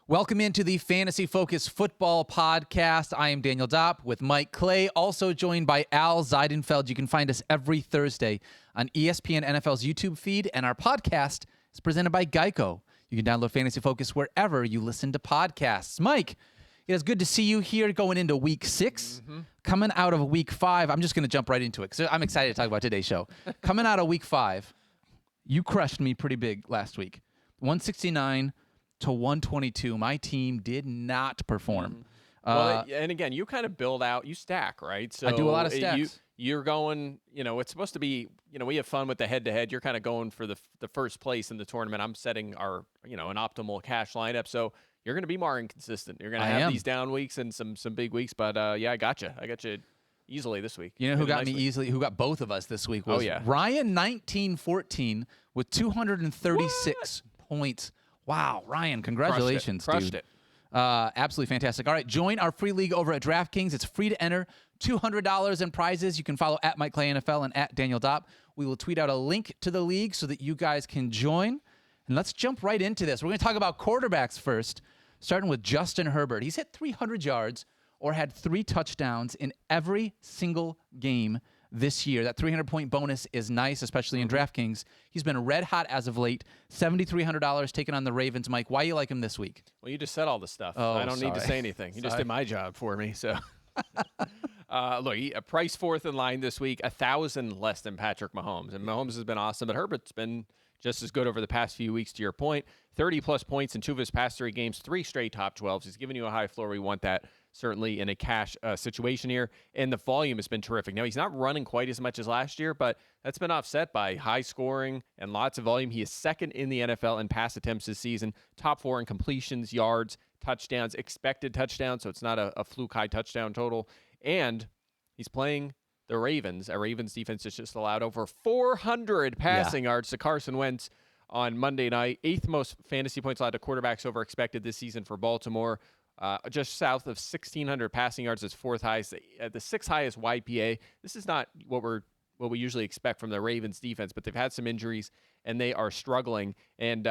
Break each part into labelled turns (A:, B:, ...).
A: Welcome into the Fantasy Focus Football Podcast. I am Daniel Dopp with Mike Clay, also joined by Al Zeidenfeld. You can find us every Thursday on ESPN NFL's YouTube feed, and our podcast is presented by Geico. You can download Fantasy Focus wherever you listen to podcasts. Mike, it is good to see you here going into Week 6. Coming out of Week 5, I'm just going to jump right into it because I'm excited to talk about today's show. Coming out of Week 5, you crushed me pretty big last week. 169 to 122. My team did not perform.
B: Well, and again, you kind of build out, you stack, right? So
A: I do a lot of stacks.
B: You're going, it's supposed to be, we have fun with the head-to-head. You're kind of going for the first place in the tournament. I'm setting our, an optimal cash lineup. So you're going to be more inconsistent. You're going to have these down weeks and some big weeks. But, I got you. I got you easily this week.
A: You know who got me easily, who got both of us this week was Ryan 1914 with 236 points. Wow, Ryan, congratulations,
B: Crushed it.
A: Absolutely fantastic. All right, join our free league over at DraftKings. It's free to enter. $200 in prizes. You can follow at Mike Clay NFL and at Daniel Dopp. We will tweet out a link to the league so that you guys can join. And let's jump right into this. We're going to talk about quarterbacks first, starting with Justin Herbert. He's hit 300 yards or had 3 touchdowns in every single game this year. That 300-point bonus is nice, especially in DraftKings. He's been red hot as of late. $7,300 taking on the Ravens. Mike, why you like him this week?
B: Well, you just said all the stuff.
A: Oh,
B: I don't need to say anything. You just did my job for me. So, look, a price fourth in line this week, 1,000 less than Patrick Mahomes. And Mahomes has been awesome, but Herbert's been just as good over the past few weeks, to your point. 30-plus points in 2 of his past 3 games, 3 straight top 12s. He's giving you a high floor. We want that certainly in a cash situation here. And the volume has been terrific. Now, he's not running quite as much as last year, but that's been offset by high scoring and lots of volume. He is second in the NFL in pass attempts this season, top 4 in completions, yards, touchdowns, expected touchdowns, so it's not a fluke high touchdown total. And he's playing the Ravens. A Ravens defense has just allowed over 400 passing yards to Carson Wentz on Monday night. 8th most fantasy points allowed to quarterbacks over expected this season for Baltimore. Just south of 1,600 passing yards is 4th highest. The 6th highest YPA. This is not what we usually expect from the Ravens defense, but they've had some injuries and they are struggling. And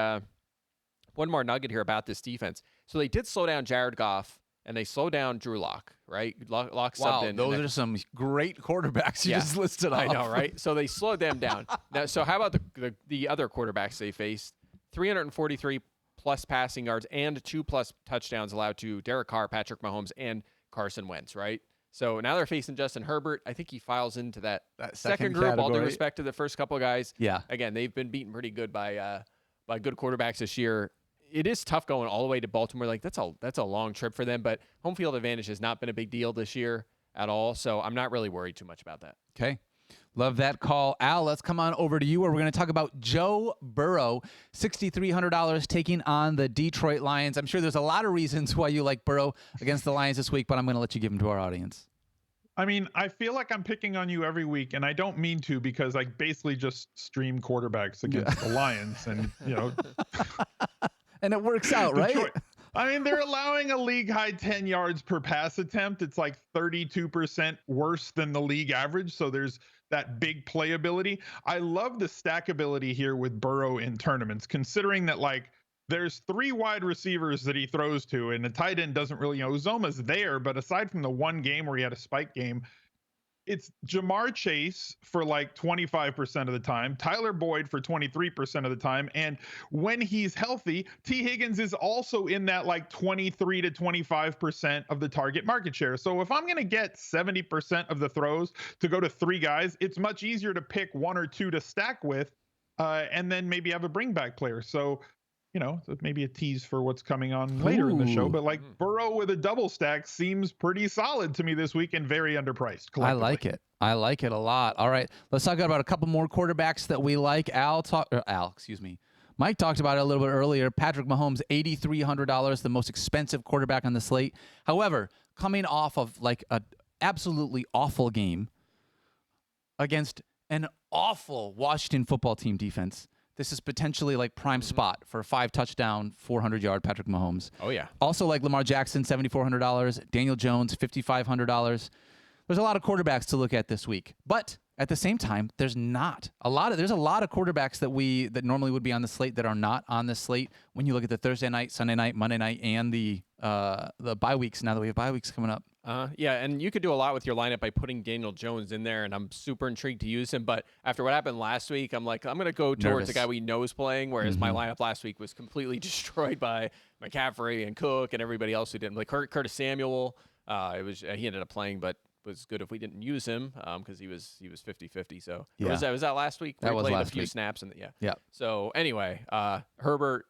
B: one more nugget here about this defense. So they did slow down Jared Goff and they slowed down Drew Lock, right? Lock subbed in.
A: Those are some great quarterbacks you just listed off.
B: I know, right? So they slowed them down. Now, so how about the other quarterbacks they faced? 343 plus passing yards and 2 plus touchdowns allowed to Derek Carr, Patrick Mahomes, and Carson Wentz, right? So now they're facing Justin Herbert. I think he files into that second group, category. All due respect to the first couple of guys.
A: Yeah.
B: Again, they've been beaten pretty good by good quarterbacks this year. It is tough going all the way to Baltimore. Like that's a long trip for them, but home field advantage has not been a big deal this year at all. So I'm not really worried too much about that.
A: Okay. Love that call. Al, let's come on over to you where we're going to talk about Joe Burrow, $6,300 taking on the Detroit Lions. I'm sure there's a lot of reasons why you like Burrow against the Lions this week, but I'm going to let you give him to our audience.
C: I mean, I feel like I'm picking on you every week, and I don't mean to because I basically just stream quarterbacks against the Lions, and
A: and it works out, right?
C: Detroit. I mean, they're allowing a league-high 10 yards per pass attempt. It's like 32% worse than the league average, so there's that big playability. I love the stackability here with Burrow in tournaments, considering that, there's 3 wide receivers that he throws to, and the tight end doesn't really, Uzoma's there, but aside from the one game where he had a spike game, it's Jamar Chase for 25% of the time, Tyler Boyd for 23% of the time, and when he's healthy, T. Higgins is also in that 23 to 25% of the target market share. So if I'm going to get 70% of the throws to go to 3 guys, it's much easier to pick 1 or 2 to stack with, and then maybe have a bring back player. So maybe a tease for what's coming on later in the show, but Burrow with a double stack seems pretty solid to me this week and very underpriced.
A: I like it. I like it a lot. All right, let's talk about a couple more quarterbacks that we like. Mike talked about it a little bit earlier. Patrick Mahomes, $8,300, the most expensive quarterback on the slate. However, coming off of an absolutely awful game against an awful Washington football team defense, this is potentially prime spot for a 5-touchdown, 400-yard Patrick Mahomes.
B: Oh, yeah.
A: Also Lamar Jackson, $7,400. Daniel Jones, $5,500. There's a lot of quarterbacks to look at this week. But At the same time, there's a lot of quarterbacks that normally would be on the slate that are not on the slate when you look at the Thursday night, Sunday night, Monday night, and the bye weeks. Now that we have bye weeks coming up.
B: Yeah, and you could do a lot with your lineup by putting Daniel Jones in there, and I'm super intrigued to use him. But after what happened last week, I'm like, I'm going to go towards the guy we know is playing, whereas my lineup last week was completely destroyed by McCaffrey and Cook and everybody else who didn't. Like Curtis Samuel, he ended up playing, but was good if we didn't use him because he was 50-50. So was that last week?
A: That
B: we
A: was
B: played
A: last
B: a few
A: week.
B: snaps and
A: Yeah.
B: So anyway, Herbert,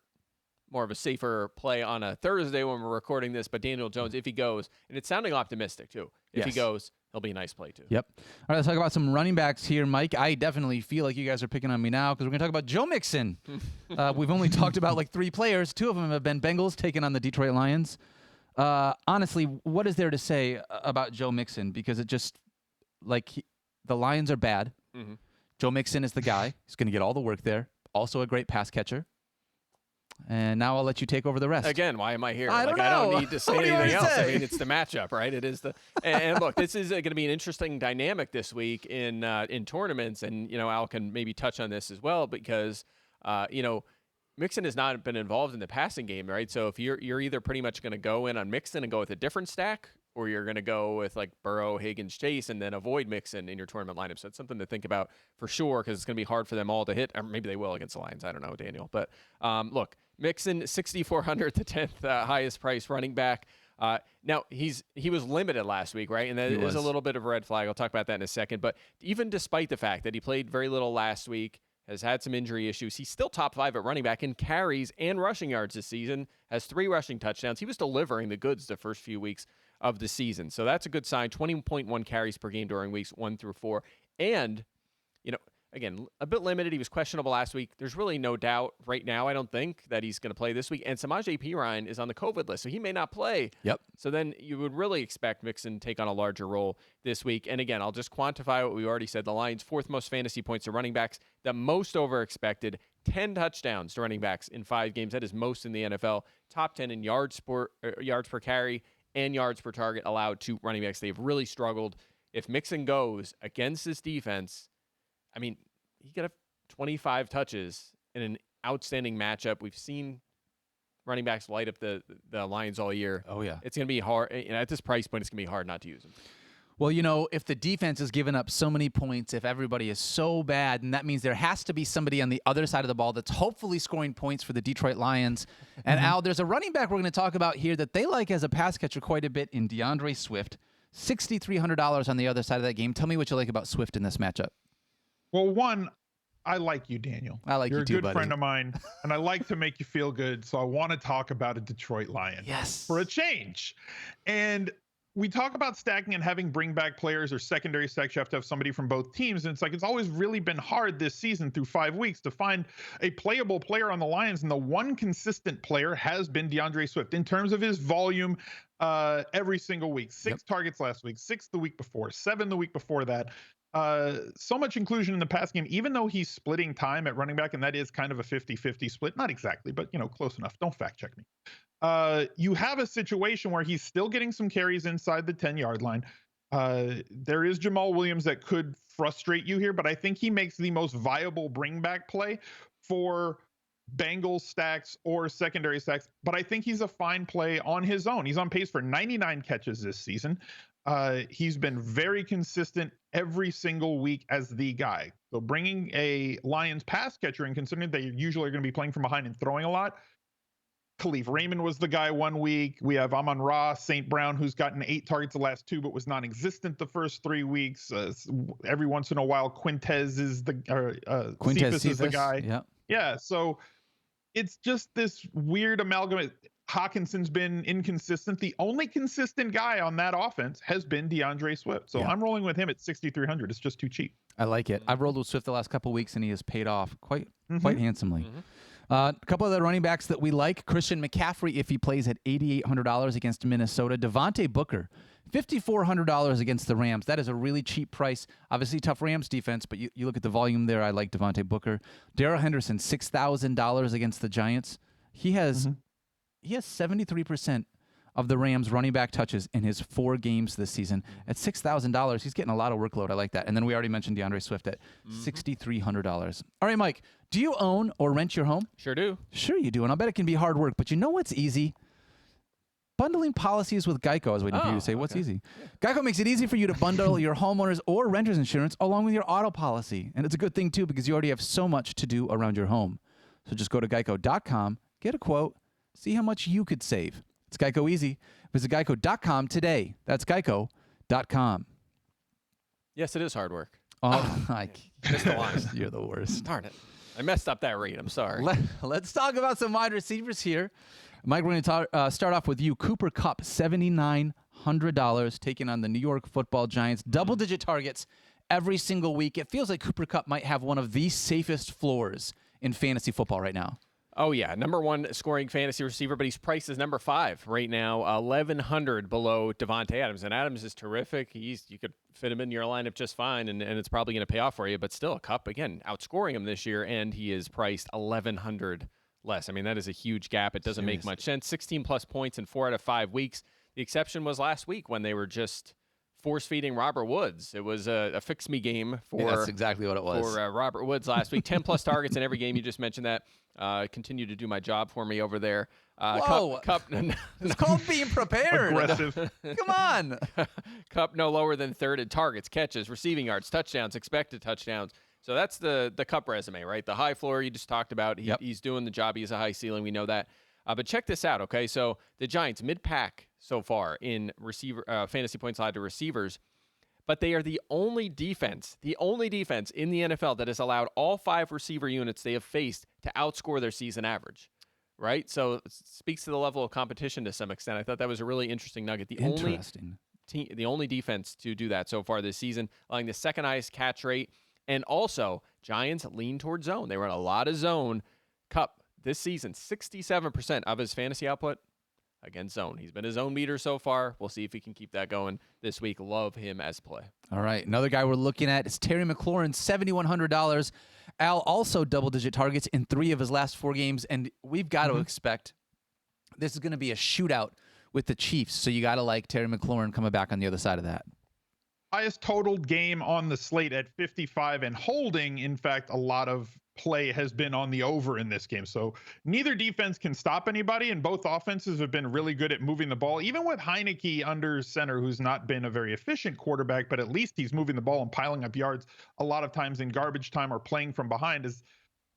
B: more of a safer play on a Thursday when we're recording this, but Daniel Jones, if he goes, and it's sounding optimistic too. If he goes, he'll be a nice play too.
A: Yep. All right, let's talk about some running backs here, Mike. I definitely feel like you guys are picking on me now because we're going to talk about Joe Mixon. We've only talked about like 3 players. 2 of them have been Bengals taking on the Detroit Lions. Honestly, what is there to say about Joe Mixon? Because it just, the Lions are bad.
B: Mm-hmm.
A: Joe Mixon is the guy. He's going to get all the work there. Also a great pass catcher. And now I'll let you take over the rest.
B: Again, why am I here?
A: I don't know.
B: I don't need to say
A: What do you
B: anything
A: want to
B: else.
A: say?
B: I mean, it's the matchup, right? It is the and look, this is going to be an interesting dynamic this week in tournaments, and Al can maybe touch on this as well because Mixon has not been involved in the passing game, right? So if you're either pretty much going to go in on Mixon and go with a different stack, or you're going to go with like Burrow, Higgins, Chase, and then avoid Mixon in your tournament lineup. So it's something to think about for sure because it's going to be hard for them all to hit. Or maybe they will against the Lions. I don't know, Daniel. But look, Mixon, 6,400, the 10th highest price running back. Now, he was limited last week, right? And that is a little bit of a red flag. I'll talk about that in a second. But even despite the fact that he played very little last week, has had some injury issues, he's still top 5 at running back in carries and rushing yards this season, has 3 rushing touchdowns. He was delivering the goods the first few weeks of the season. So that's a good sign. 20.1 carries per game during weeks 1 through 4. And, again, a bit limited. He was questionable last week. There's really no doubt right now, I don't think, that he's going to play this week. And Samaje Perine is on the COVID list, so he may not play.
A: Yep.
B: So then you would really expect Mixon to take on a larger role this week. And again, I'll just quantify what we already said. The Lions' 4th most fantasy points to running backs, the most over expected, 10 touchdowns to running backs in 5 games. That is most in the NFL. Top 10 in yards per carry and yards per target allowed to running backs. They've really struggled. If Mixon goes against this defense, I mean, he could have 25 touches in an outstanding matchup. We've seen running backs light up the Lions all year.
A: Oh, yeah.
B: It's going to be hard. At this price point, it's going to be hard not to use him.
A: Well, if the defense is giving up so many points, if everybody is so bad, and that means there has to be somebody on the other side of the ball that's hopefully scoring points for the Detroit Lions. And Al, there's a running back we're going to talk about here that they like as a pass catcher quite a bit in DeAndre Swift. $6,300 on the other side of that game. Tell me what you like about Swift in this matchup.
C: Well, one, I like you, Daniel.
A: I like
C: You're
A: you too,
C: You're a good
A: buddy.
C: friend of mine, and I like to make you feel good. So I want to talk about a Detroit Lion.
A: Yes.
C: For a change. And we talk about stacking and having bring back players or secondary stacks. You have to have somebody from both teams. And it's always really been hard this season through 5 weeks to find a playable player on the Lions. And the one consistent player has been DeAndre Swift in terms of his volume every single week. 6 targets last week, 6 the week before, 7 the week before that. So much inclusion in the pass game, even though he's splitting time at running back, and that is kind of a 50-50 split. Not exactly, but close enough. Don't fact check me. You have a situation where he's still getting some carries inside the 10-yard line. There is Jamal Williams that could frustrate you here, but I think he makes the most viable bring back play for Bengals stacks or secondary stacks. But I think he's a fine play on his own. He's on pace for 99 catches this season. He's been very consistent every single week as the guy. So bringing a Lions pass catcher and considering they usually are going to be playing from behind and throwing a lot, Khalif Raymond was the guy one week. We have Amon-Ra St. Brown, who's gotten 8 targets the last 2, but was non-existent the first 3 weeks. Every once in a while, Quintez is the Cephas is the guy.
A: Yeah.
C: Yeah. So it's just this weird amalgam. Hawkinson's been inconsistent. The only consistent guy on that offense has been DeAndre Swift. So I'm rolling with him at 6,300. It's just too cheap.
A: I like it. I've rolled with Swift the last couple of weeks, and he has paid off quite handsomely. A couple of the running backs that we like, Christian McCaffrey, if he plays at $8,800 against Minnesota. Devontae Booker, $5,400 against the Rams. That is a really cheap price. Obviously, tough Rams defense, but you look at the volume there. I like Devontae Booker. Darrell Henderson, $6,000 against the Giants. He has 73% of the Rams running back touches in his 4 games this season. At $6,000, he's getting a lot of workload. I like that. And then we already mentioned DeAndre Swift at $6,300. All right, Mike, do you own or rent your home?
B: Sure do.
A: Sure you do, and I bet it can be hard work. But you know what's easy? Bundling policies with Geico. I was waiting for you to say, what's easy? Geico makes it easy for you to bundle your homeowners or renters insurance along with your auto policy. And it's a good thing, too, because you already have so much to do around your home. So just go to geico.com, get a quote, see how much you could save. It's Geico easy. Visit geico.com today. That's geico.com.
B: Yes, it is hard work.
A: Oh, I
B: Missed the line.
A: You're the worst.
B: Darn it. I messed up that rate. I'm sorry.
A: Let's talk about some wide receivers here. Mike, we're going to start off with you. Cooper Kupp, $7,900, taking on the New York Football Giants. Double-digit targets every single week. It feels like Cooper Kupp might have one of the safest floors in fantasy football right now.
B: Oh, yeah. Number 1 scoring fantasy receiver, but he's priced as number 5 right now, $1,100 below Devontae Adams. And Adams is terrific. You could fit him in your lineup just fine, and it's probably going to pay off for you. But still, Kupp, again, outscoring him this year, and he is priced $1,100 less. I mean, that is a huge gap. It doesn't make much sense. 16-plus points in 4 out of 5 weeks. The exception was last week when they were just force-feeding Robert Woods. It was a fix-me game for
A: that's exactly what it was.
B: For Robert Woods last week. 10-plus targets in every game. You just mentioned that. Continue to do my job for me over there.
A: Whoa.
B: Kupp
A: it's called being prepared.
C: Aggressive.
A: Come on.
B: Kupp no lower than 3rd in targets, catches, receiving yards, touchdowns, expected touchdowns. So that's the Kupp resume, right? The high floor you just talked about. He's doing the job. He has a high ceiling. We know that. But check this out, okay? So the Giants, mid-pack so far in fantasy points allowed to receivers, but they are the only defense in the NFL that has allowed all 5 receiver units they have faced to outscore their season average, right? So it speaks to the level of competition to some extent. I thought that was a really interesting nugget. The only defense to do that so far this season, allowing the second highest catch rate, and also Giants lean towards zone. They run a lot of zone. Kupp this season, 67% of his fantasy output against zone. He's been a zone beater so far. We'll see if he can keep that going this week. Love him as play.
A: All right. Another guy we're looking at is Terry McLaurin, $7,100. Al also double-digit targets in 3 of his last 4 games, and we've got to expect this is going to be a shootout with the Chiefs, so you got to like Terry McLaurin coming back on the other side of that.
C: Highest totaled game on the slate at 55 and holding. In fact, a lot of play has been on the over in this game. So neither defense can stop anybody, and both offenses have been really good at moving the ball. Even with Heineke under center, who's not been a very efficient quarterback, but at least he's moving the ball and piling up yards a lot of times in garbage time or playing from behind. As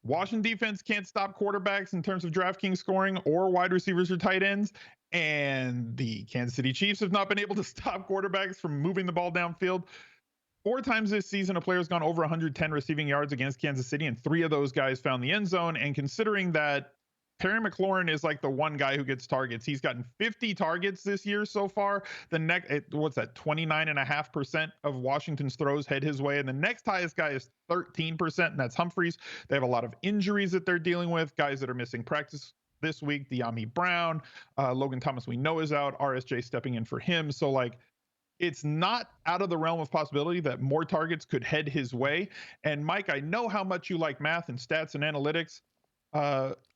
C: Washington defense can't stop quarterbacks in terms of DraftKings scoring or wide receivers or tight ends. And the Kansas City Chiefs have not been able to stop quarterbacks from moving the ball downfield. 4 times this season, a player's gone over 110 receiving yards against Kansas City, and 3 of those guys found the end zone. And considering that Terry McLaurin is like the one guy who gets targets, he's gotten 50 targets this year so far. What's that? 29.5% of Washington's throws head his way. And the next highest guy is 13%, and that's Humphreys. They have a lot of injuries that they're dealing with, guys that are missing practice this week. De'Ami Brown, Logan Thomas, we know is out. RSJ stepping in for him. So it's not out of the realm of possibility that more targets could head his way. And Mike, I know how much you like math and stats and analytics.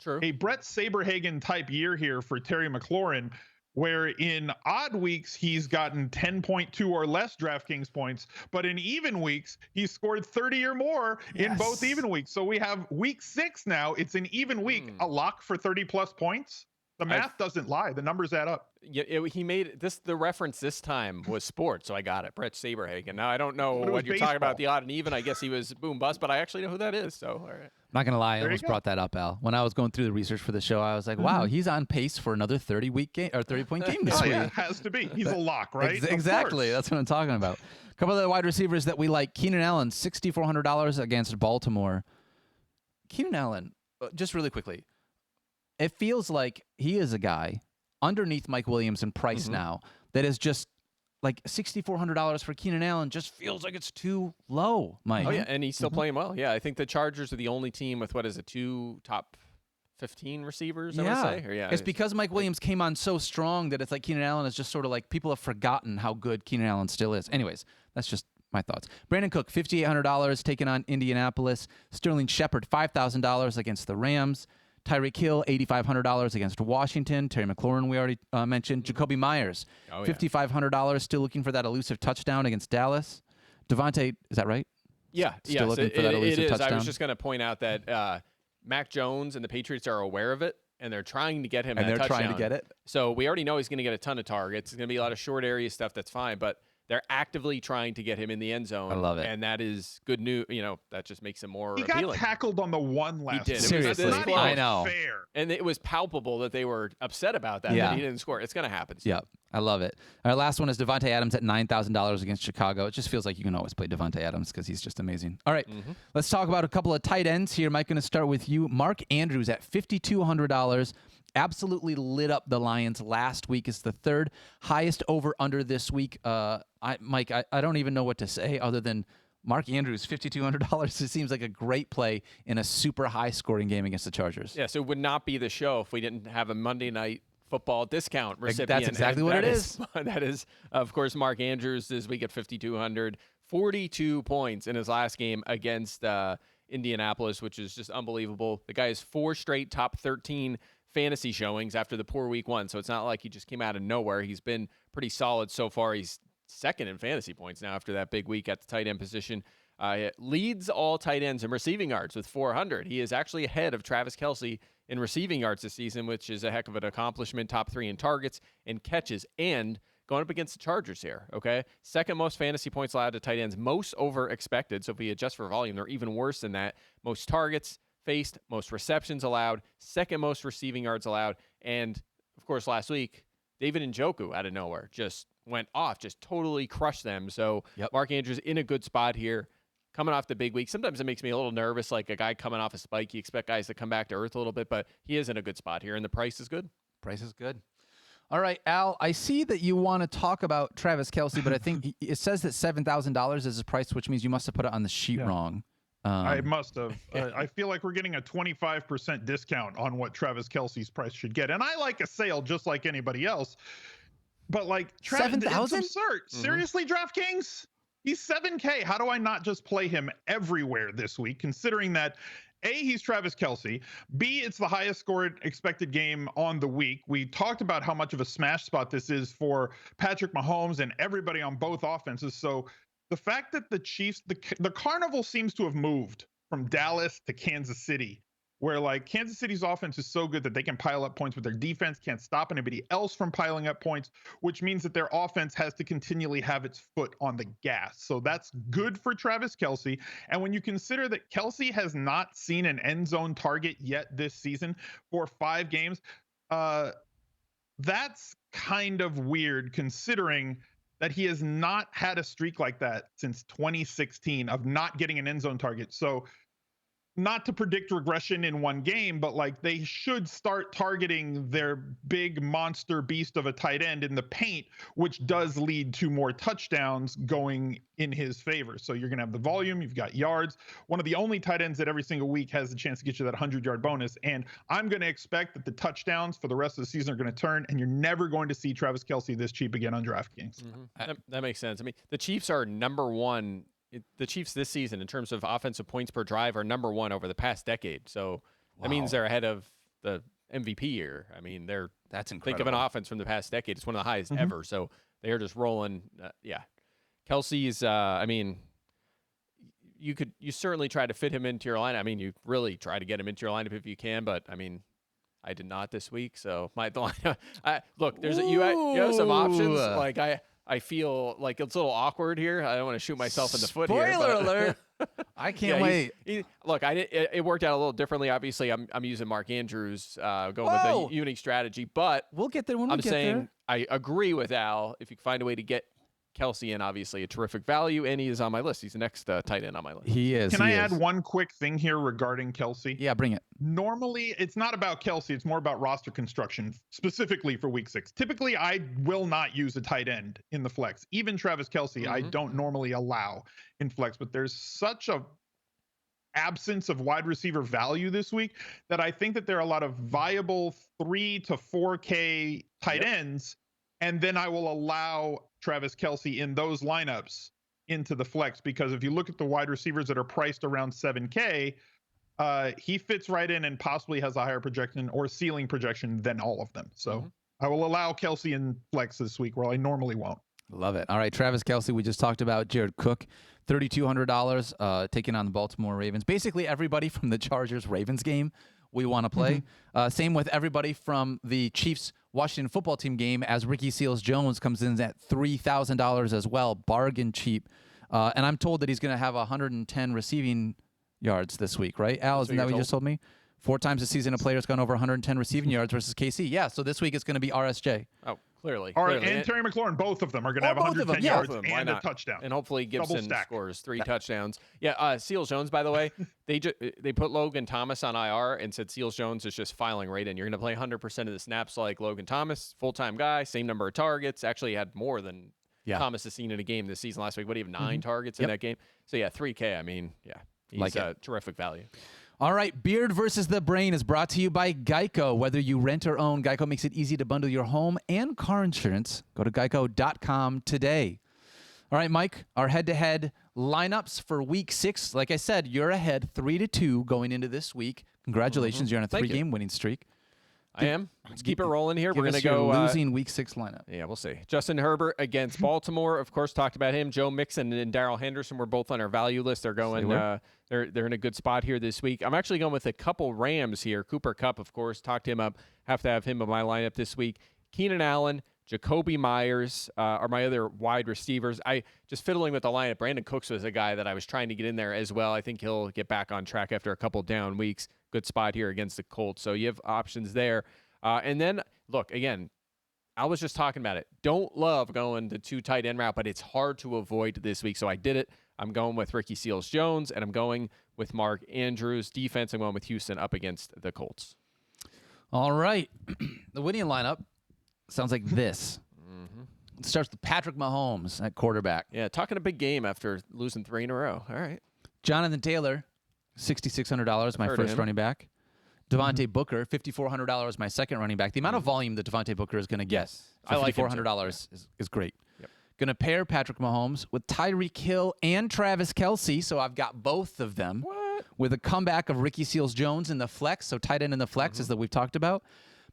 B: True.
C: A Brett Saberhagen type year here for Terry McLaurin, where in odd weeks he's gotten 10.2 or less DraftKings points, but in even weeks he's scored 30 or more in both even weeks. So we have week 6 now. It's an even week, a lock for 30 plus points. The math doesn't lie. The numbers add up.
B: Yeah, he made this. The reference this time was sports, so I got it. Brett Saberhagen. Now I don't know what you're talking about, the odd and even. I guess he was boom bust, but I actually know who that is. So all right.
A: I'm not gonna lie, I almost brought that up, Al. When I was going through the research for the show, I was like, "Wow, he's on pace for another 30-week game or 30-point game this week."
C: Yeah, has to be. He's a lock, right?
A: Exactly. That's what I'm talking about. A couple of the wide receivers that we like: Keenan Allen, $6,400 against Baltimore. Keenan Allen, just really quickly. It feels like he is a guy underneath Mike Williams in price now that is just like $6,400 for Keenan Allen just feels like it's too low, Mike.
B: Oh, yeah, and he's still playing well. Yeah, I think the Chargers are the only team with, 2 top 15 receivers, I would say? Or,
A: it's because Mike Williams came on so strong that it's like Keenan Allen is just sort of like people have forgotten how good Keenan Allen still is. Anyways, that's just my thoughts. Brandon Cook, $5,800 taking on Indianapolis. Sterling Shepard, $5,000 against the Rams. Tyreek Hill, $8,500 against Washington. Terry McLaurin, we already mentioned. Jacoby Myers, $5,500, still looking for that elusive touchdown against Dallas. Devontae, is that right?
B: Yeah,
A: still looking for that elusive touchdown.
B: I was just going to point out that Mac Jones and the Patriots are aware of it, and they're trying to get him that touchdown.
A: Trying to get it.
B: So we already know he's going to get a ton of targets. It's going to be a lot of short area stuff. That's fine, but they're actively trying to get him in the end zone.
A: I love it.
B: And that is good news. That just makes him more appealing.
C: He got tackled on the one last
B: week.
A: Seriously.
C: That's not
A: I know.
C: fair.
B: And it was palpable that they were upset about that, that he didn't score. It's going to happen.
A: Yeah, I love it. Our last one is Devontae Adams at $9,000 against Chicago. It just feels like you can always play Devontae Adams because he's just amazing. All right, let's talk about a couple of tight ends here. Mike, going to start with you. Mark Andrews at $5,200. Absolutely lit up the Lions last week. It's the third highest over-under this week. Mike, I don't even know what to say other than Mark Andrews, $5,200. It seems like a great play in a super high-scoring game against the Chargers.
B: Yeah, so it would not be the show if we didn't have a Monday Night Football discount recipient.
A: That's exactly what it is.
B: That is, of course, Mark Andrews this week at $5,200. 42 points in his last game against Indianapolis, which is just unbelievable. The guy has 4 straight top 13 fantasy showings after the poor week 1. So it's not like he just came out of nowhere. He's been pretty solid so far. He's second in fantasy points now after that big week at the tight end position. Leads all tight ends in receiving yards with 400. He is actually ahead of Travis Kelce in receiving yards this season, which is a heck of an accomplishment. Top 3 in targets and catches, and going up against the Chargers here, okay? Second most fantasy points allowed to tight ends, most over expected. So if we adjust for volume, they're even worse than that. Most targets faced, most receptions allowed, second most receiving yards allowed, and of course last week David Njoku out of nowhere just went off, just totally crushed them. So Mark Andrews in a good spot here, coming off the big week. Sometimes it makes me a little nervous, like a guy coming off a spike. You expect guys to come back to earth a little bit, but he is in a good spot here, and the price is good.
A: Price is good. All right, Al, I see that you want to talk about Travis Kelce, but I think it says that $7,000 is his price, which means you must have put it on the sheet wrong.
C: I must have. I feel like we're getting a 25% discount on what Travis Kelce's price should get. And I like a sale just like anybody else. But like,
A: $7,000?
C: It's absurd. Seriously, DraftKings? He's $7K. How do I not just play him everywhere this week, considering that A, he's Travis Kelce. B, it's the highest scored expected game on the week. We talked about how much of a smash spot this is for Patrick Mahomes and everybody on both offenses. So the fact that the Chiefs, the carnival seems to have moved from Dallas to Kansas City, where like Kansas City's offense is so good that they can pile up points, but their defense can't stop anybody else from piling up points, which means that their offense has to continually have its foot on the gas. So that's good for Travis Kelce. And when you consider that Kelce has not seen an end zone target yet this season for 5 games, that's kind of weird considering that he has not had a streak like that since 2016 of not getting an end zone target. So not to predict regression in one game, but like they should start targeting their big monster beast of a tight end in the paint, which does lead to more touchdowns going in his favor. So you're going to have the volume, you've got yards. One of the only tight ends that every single week has the chance to get you that 100-yard bonus. And I'm going to expect that the touchdowns for the rest of the season are going to turn, and you're never going to see Travis Kelce this cheap again on DraftKings.
B: That makes sense. I mean, the Chiefs are number one. The Chiefs this season, in terms of offensive points per drive, are number 1 over the past decade. So that means they're ahead of the MVP year. I mean,
A: that's incredible.
B: Think of an offense from the past decade. It's one of the highest ever. So they are just rolling. Kelce's, I mean, you certainly try to fit him into your lineup. I mean, you really try to get him into your lineup if you can, but I mean, I did not this week. So look, you have some options. Like I feel like it's a little awkward here. I don't want to shoot myself in the foot here.
A: Spoiler alert. I can't wait.
B: It worked out a little differently. Obviously, I'm using Mark Andrews, going with a unique strategy, but
A: we'll get there when we get there.
B: I'm saying I agree with Al. If you can find a way to get Kelce in, obviously a terrific value, and he is on my list. He's the next tight end on my list.
A: He is.
C: Can I add one quick thing here regarding Kelce?
A: Yeah, bring it.
C: Normally, it's not about Kelce. It's more about roster construction, specifically for week 6. Typically, I will not use a tight end in the flex. Even Travis Kelce, I don't normally allow in flex, but there's such a absence of wide receiver value this week that I think that there are a lot of viable 3 to 4K tight ends, and then I will allow Travis Kelce in those lineups into the flex, because if you look at the wide receivers that are priced around 7K, he fits right in and possibly has a higher projection or ceiling projection than all of them. So I will allow Kelce in flex this week where I normally won't.
A: Love it. All right, Travis Kelce, we just talked about. Jared Cook, $3,200, taking on the Baltimore Ravens. Basically, everybody from the Chargers-Ravens game we want to play. Same with everybody from the Chiefs-Washington football team game, as Ricky Seals-Jones comes in at $3,000 as well, bargain cheap. And I'm told that he's going to have 110 receiving yards this week, right? Al, isn't that what you just told me? 4 times this season, a player's gone over 110 receiving yards versus KC. Yeah, so this week it's going to be RSJ.
B: Oh, clearly.
C: And Terry McLaurin, both of them are going to have 110 yards and a touchdown.
B: And hopefully Gibson scores 3 touchdowns. Yeah, Seals-Jones, by the way, they put Logan Thomas on IR and said Seals-Jones is just filing right in. You're going to play 100% of the snaps like Logan Thomas, full-time guy, same number of targets. Actually had more than Thomas has seen in a game this season last week. What do you have, 9 targets in that game? So, yeah, $3K. I mean, yeah, he's terrific value.
A: All right, Beard versus the Brain is brought to you by Geico. Whether you rent or own, Geico makes it easy to bundle your home and car insurance. Go to geico.com today. All right, Mike, our head-to-head lineups for Week 6. Like I said, you're ahead 3-2 going into this week. Congratulations, you're on a 3-game winning streak.
B: I am. Let's keep it rolling here.
A: We're
B: going to go
A: losing Week 6 lineup.
B: Yeah, we'll see. Justin Herbert against Baltimore. Of course, talked about him. Joe Mixon and Darrell Henderson were both on our value list. They're going. They're in a good spot here this week. I'm actually going with a couple Rams here. Cooper Kupp, of course, talked him up. Have to have him in my lineup this week. Keenan Allen, Jacoby Myers are my other wide receivers. I just fiddling with the lineup. Brandon Cooks was a guy that I was trying to get in there as well. I think he'll get back on track after a couple down weeks. Good spot here against the Colts. So you have options there. And then, look, again, I was just talking about it. Don't love going the 2 tight end route, but it's hard to avoid this week. So I did it. I'm going with Ricky Seals-Jones, and I'm going with Mark Andrews. Defense, I'm going with Houston up against the Colts.
A: All right. The winning lineup sounds like this. It starts with Patrick Mahomes at quarterback.
B: Yeah, talking a big game after losing 3 in a row. All right.
A: Jonathan Taylor, $6,600, my first running back. Devontae Booker, $5,400, my second running back. The amount of volume that Devontae Booker is going to get for $5,400 is great. Yep. Going to pair Patrick Mahomes with Tyreek Hill and Travis Kelce, so I've got both of them. With a comeback of Ricky Seals-Jones in the flex, so tight end in the flex is that we've talked about.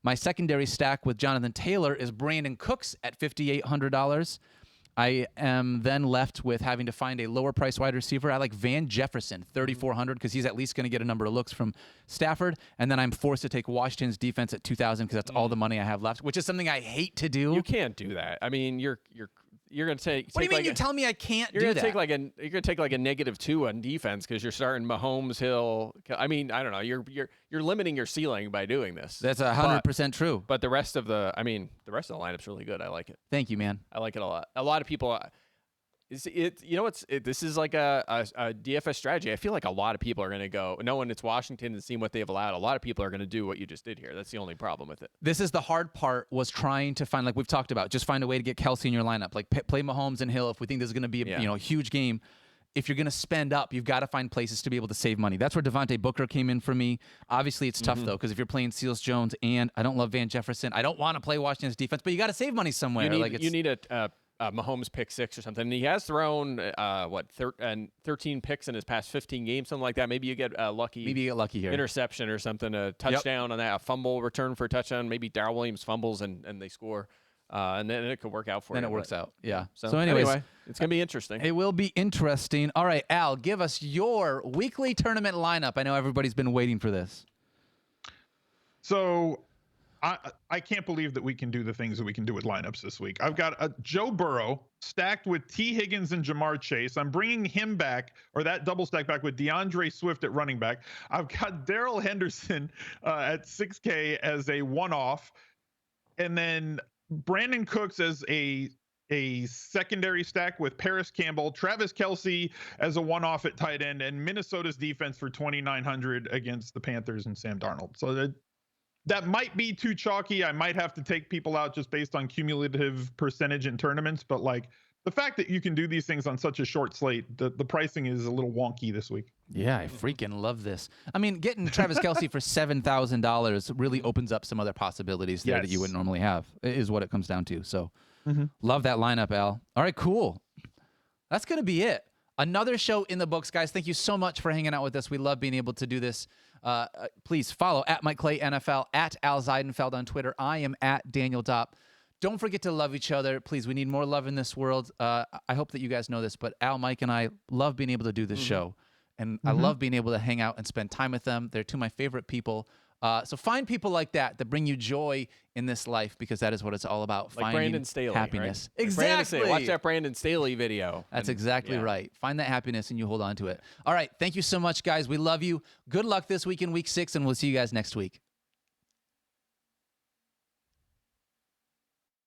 A: My secondary stack with Jonathan Taylor is Brandon Cooks at $5,800. I am then left with having to find a lower price wide receiver. I like Van Jefferson, $3,400, because he's at least going to get a number of looks from Stafford. And then I'm forced to take Washington's defense at $2,000 because that's all the money I have left, which is something I hate to do.
B: You can't do that. I mean, you're going to take.
A: What do you mean? You tell me I can't do that?
B: You're going to take like a -2 on defense because you're starting Mahomes, Hill. I mean, I don't know. You're limiting your ceiling by doing this.
A: That's 100% true.
B: But the rest of the lineup's really good. I like it.
A: Thank you, man.
B: I like it a lot. A lot of people. This is like a DFS strategy. I feel like a lot of people are going to go, knowing it's Washington and seeing what they've allowed, a lot of people are going to do what you just did here. That's the only problem with it.
A: This is the hard part, was trying to find, like we've talked about, just find a way to get Kelce in your lineup. Like play Mahomes and Hill if we think this is going to be a huge game. If you're going to spend up, you've got to find places to be able to save money. That's where Devontae Booker came in for me. Obviously, it's tough, though, because if you're playing Seals-Jones and I don't love Van Jefferson, I don't want to play Washington's defense, but you got to save money somewhere.
B: You need a Mahomes pick 6 or something. And he has thrown 13 picks in his past 15 games, something like that. Maybe you get lucky.
A: Maybe you get lucky here.
B: Interception or something, a touchdown on that, a fumble return for a touchdown. Maybe Darrell Williams fumbles and they score. And then it could work out for you.
A: Then it works out. Yeah.
B: So anyway, it's going to be interesting.
A: It will be interesting. All right, Al, give us your weekly tournament lineup. I know everybody's been waiting for this.
C: So I can't believe that we can do the things that we can do with lineups this week. I've got a Joe Burrow stacked with T. Higgins and Jamar Chase. I'm bringing him back, or that double stack back, with DeAndre Swift at running back. I've got Darrell Henderson at $6K as a one-off. And then Brandon Cooks as a secondary stack with Paris Campbell, Travis Kelce as a one-off at tight end, and Minnesota's defense for $2,900 against the Panthers and Sam Darnold. So that might be too chalky. I might have to take people out just based on cumulative percentage in tournaments. But like the fact that you can do these things on such a short slate, the pricing is a little wonky this week.
A: Yeah, I freaking love this. I mean, getting Travis Kelce for $7,000 really opens up some other possibilities there that you wouldn't normally have, is what it comes down to. So love that lineup, Al. All right, cool. That's going to be it. Another show in the books, guys. Thank you so much for hanging out with us. We love being able to do this. Please follow at Mike Clay NFL, at Al Zeidenfeld on Twitter. I am at Daniel Dopp. Don't forget to love each other. Please, we need more love in this world. I hope that you guys know this, but Al, Mike, and I love being able to do this show. And I love being able to hang out and spend time with them. They're two of my favorite people. So find people like that bring you joy in this life, because that is what it's all about.
B: Like
A: finding
B: Brandon Staley,
A: happiness.
B: Right?
A: Exactly.
B: Watch that Brandon Staley video.
A: That's exactly right. Find that happiness and you hold on to it. All right. Thank you so much, guys. We love you. Good luck this week in week 6, and we'll see you guys next week.